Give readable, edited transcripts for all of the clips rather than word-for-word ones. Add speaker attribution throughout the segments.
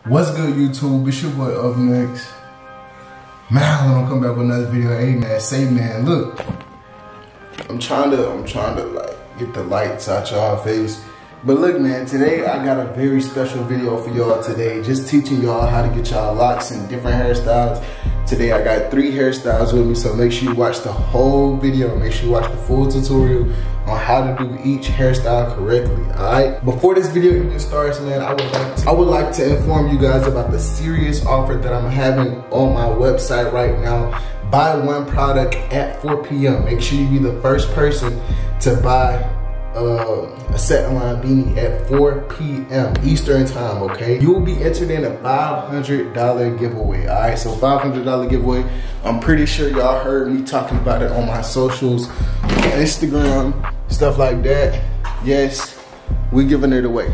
Speaker 1: What's good, YouTube? It's your boy Up Next. Man, I'm gonna come back with another video. Hey man, say man, look. I'm trying to like get the lights out y'all face. But look man, today I got a very special video for y'all today. Just teaching y'all how to get y'all locks and different hairstyles. Today I got 3 hairstyles with me, so make sure you watch the whole video. Make sure you watch the full tutorial on how to do each hairstyle correctly, alright? Before this video even starts, man, I would like to inform you guys about the serious offer that I'm having on my website right now. Buy one product at 4 p.m. Make sure you be the first person to buy a set line beanie at 4 p.m. Eastern time, okay? You will be entered in a $500 giveaway, all right? So $500 giveaway. I'm pretty sure y'all heard me talking about it on my socials, Instagram, stuff like that. Yes, we giving it away.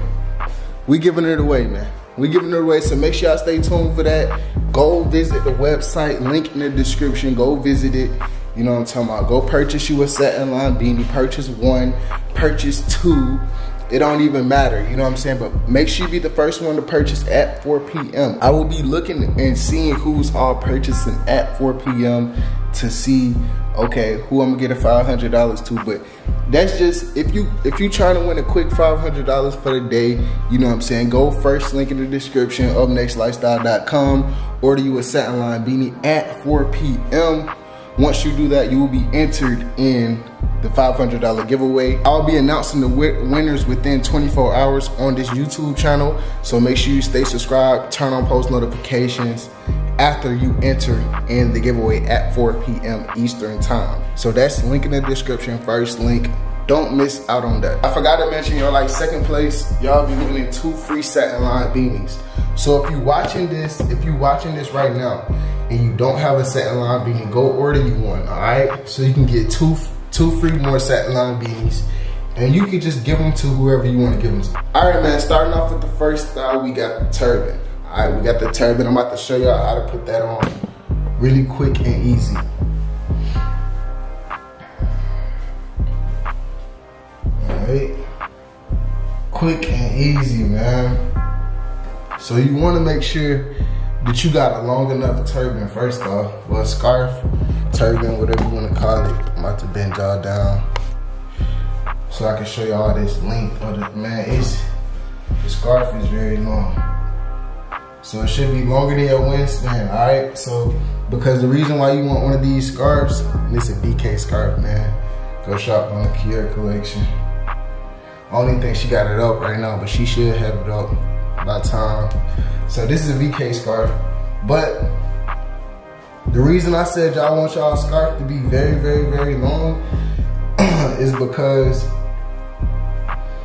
Speaker 1: We giving it away, man. We giving it away, so make sure y'all stay tuned for that. Go visit the website, link in the description. Go visit it. You know what I'm talking about. Go purchase you a set and line beanie. Purchase 1, purchase 2. It don't even matter, you know what I'm saying? But make sure you be the first one to purchase at 4 p.m. I will be looking and seeing who's all purchasing at 4 p.m. to see, okay, who I'm gonna get a $500 to. But that's just, if you trying to win a quick $500 for the day, you know what I'm saying? Go first, link in the description, upnextmalyt.com. Order you a set and line beanie at 4 p.m. Once you do that, you will be entered in the $500 giveaway. I'll be announcing the winners within 24 hours on this YouTube channel. So make sure you stay subscribed, turn on post notifications after you enter in the giveaway at 4 p.m. Eastern time. So that's link in the description, first link. Don't miss out on that. I forgot to mention, y'all, like second place, y'all be getting 2 free satin line beanies. So if you watching this right now and you don't have a satin line beanie, go order you one, all right? So you can get two free more satin line beanies, and you can just give them to whoever you want to give them to. All right, man, starting off with the first style, we got the turban. All right, we got the turban. I'm about to show y'all how to put that on really quick and easy. All right, quick and easy, man. So you want to make sure that you got a long enough turban first off, well, scarf, turban, whatever you want to call it. I'm about to bend y'all down so I can show y'all this length of it. Man, the scarf is very long, so it should be longer than your wingspan, all right? So, because the reason why you want one of these scarves, and it's a VK scarf, man. Go shop on the Kier collection. I don't even think she got it up right now, but she should have it up by time. So this is a VK scarf, but the reason I said y'all want y'all scarf to be very, very, very long is because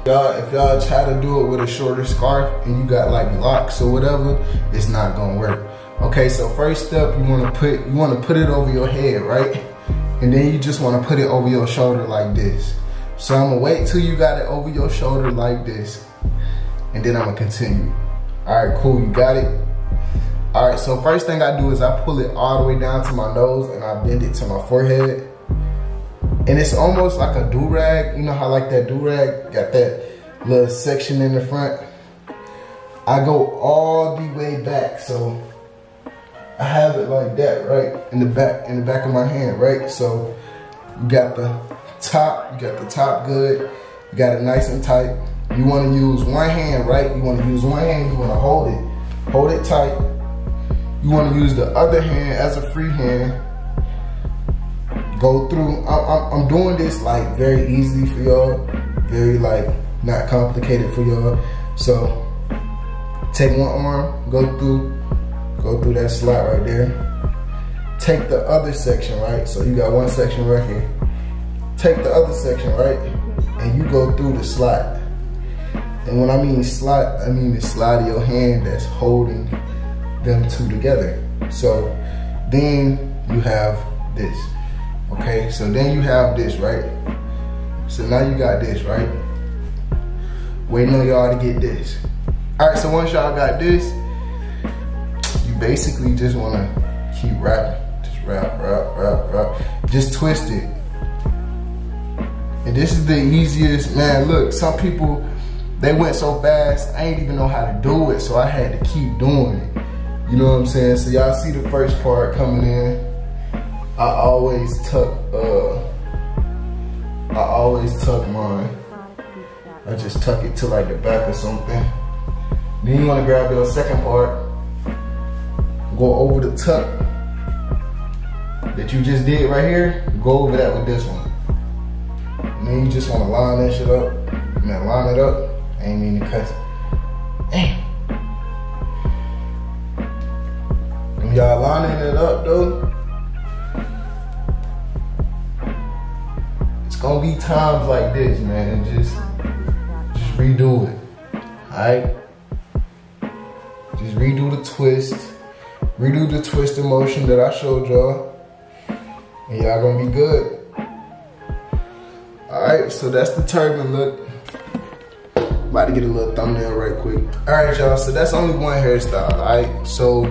Speaker 1: if y'all try to do it with a shorter scarf and you got like locks or whatever, it's not gonna work. Okay, so first step, you wanna put it over your head, right? And then you just wanna put it over your shoulder like this. So I'm gonna wait till you got it over your shoulder like this, and then I'm gonna continue. All right, cool, you got it? All right, so first thing I do is I pull it all the way down to my nose and I bend it to my forehead. And it's almost like a do-rag. You know how like that do-rag got that little section in the front? I go all the way back, so I have it like that, right? In the back of my hand, right? So you got the top good. You got it nice and tight. You want to use one hand, right? You want to use one hand, you want to hold it tight. You want to use the other hand as a free hand. Go through, I'm doing this like very easy for y'all, very like not complicated for y'all. So take one arm, go through that slot right there. Take the other section, right? So you got one section right here. Take the other section, right? And you go through the slot. And when I mean slot, I mean the slide of your hand that's holding them two together. So then you have this, okay? So then you have this, right? So now you got this, right? Waiting on y'all to get this. All right, so once y'all got this, you basically just wanna keep wrapping. Just wrap. Just twist it. And this is the easiest, man, look, some people, they went so fast, I ain't even know how to do it, so I had to keep doing it. You know what I'm saying? So y'all see the first part coming in. I always tuck mine. I just tuck it to like the back or something. Then you wanna grab your second part, go over the tuck that you just did right here, go over that with this one. And then you just wanna line that shit up. Man, line it up. I ain't mean to cuss. Damn. When y'all lining it up though, it's gonna be times like this, man. Just redo it. Alright? Just redo the twist. Redo the twisting motion that I showed y'all. And y'all gonna be good. Alright, so that's the turban look. About to get a little thumbnail right quick. Alright y'all, so that's only one hairstyle, alright? So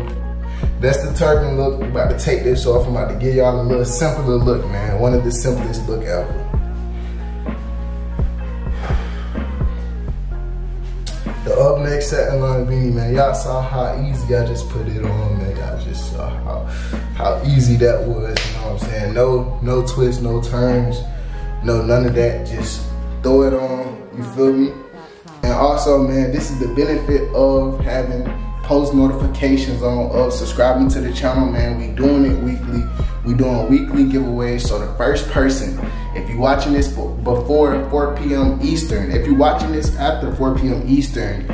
Speaker 1: that's the turban look. We're about to take this off. I'm about to give y'all a little simpler look, man. One of the simplest look ever. The up next satin line beanie, man. Y'all saw how easy I just put it on, man. Y'all just saw how easy that was, you know what I'm saying? No twists, no turns, no none of that. Just throw it on, you feel me? And also, man, this is the benefit of having post notifications on, of subscribing to the channel, man. We doing it weekly. We doing weekly giveaways. So the first person, if you're watching this before 4 p.m. Eastern, if you're watching this after 4 p.m. Eastern,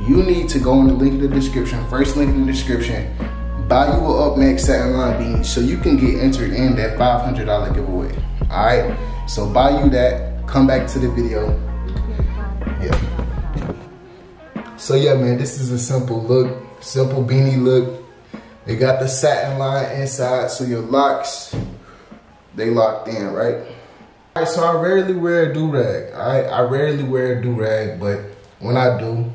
Speaker 1: you need to go in the link in the description, first link in the description, buy you a Up Next satin line beanie so you can get entered in that $500 giveaway. All right, so buy you that, come back to the video. Yeah. So yeah, man, this is a simple look, simple beanie look. They got the satin line inside, so your locks, they locked in, right? All right, so I rarely wear a do-rag, all right? I rarely wear a do-rag, but when I do,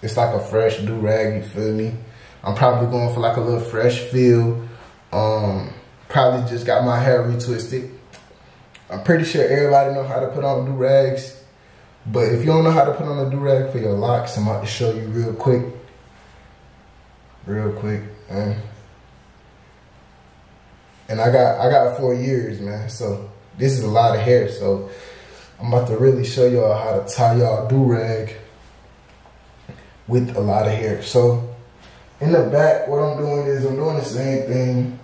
Speaker 1: it's like a fresh do-rag, you feel me? I'm probably going for like a little fresh feel. Probably just got my hair retwisted. I'm pretty sure everybody know how to put on do-rags, but if you don't know how to put on a do-rag for your locks, I'm about to show you real quick. And I got 4 years, man, so this is a lot of hair, so I'm about to really show y'all how to tie y'all do-rag with a lot of hair. So in the back, what I'm doing is I'm doing the same thing.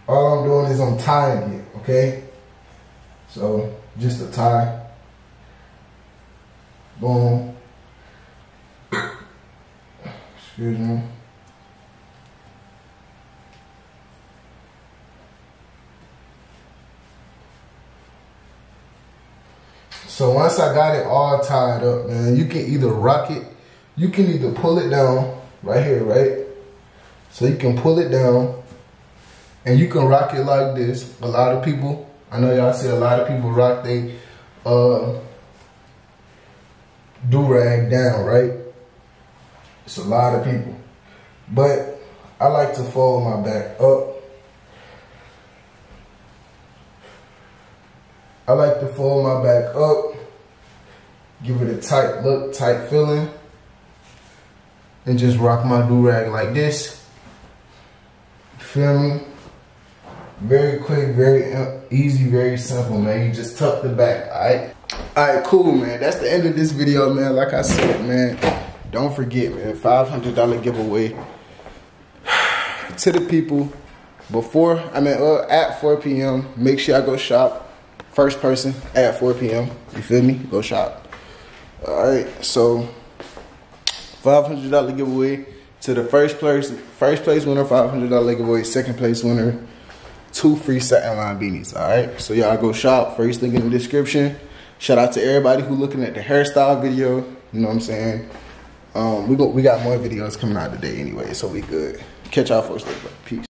Speaker 1: All I'm doing is I'm tying it, okay? So just a tie. Boom. Excuse me. So once I got it all tied up, man, you can either rock it, you can either pull it down right here, right? So you can pull it down and you can rock it like this. A lot of people, I know y'all see a lot of people rock they do-rag down, right? It's a lot of people. But I like to fold my back up. I like to fold my back up, give it a tight look, tight feeling, and just rock my do-rag like this. You feel me? Very quick, very easy, very simple, man. You just tuck the back, alright? Alright, cool, man. That's the end of this video, man. Like I said, man, don't forget, man, $500 giveaway to the people before, at 4 p.m. Make sure I go shop. First person at 4 p.m. You feel me? Go shop. Alright, so $500 giveaway to the first place winner, $500 giveaway, second place winner, 2 free satin line beanies. Alright, so y'all go shop. First link in the description. Shout out to everybody who looking at the hairstyle video. You know what I'm saying? We got more videos coming out today anyway, so we good. Catch y'all folks later. Peace.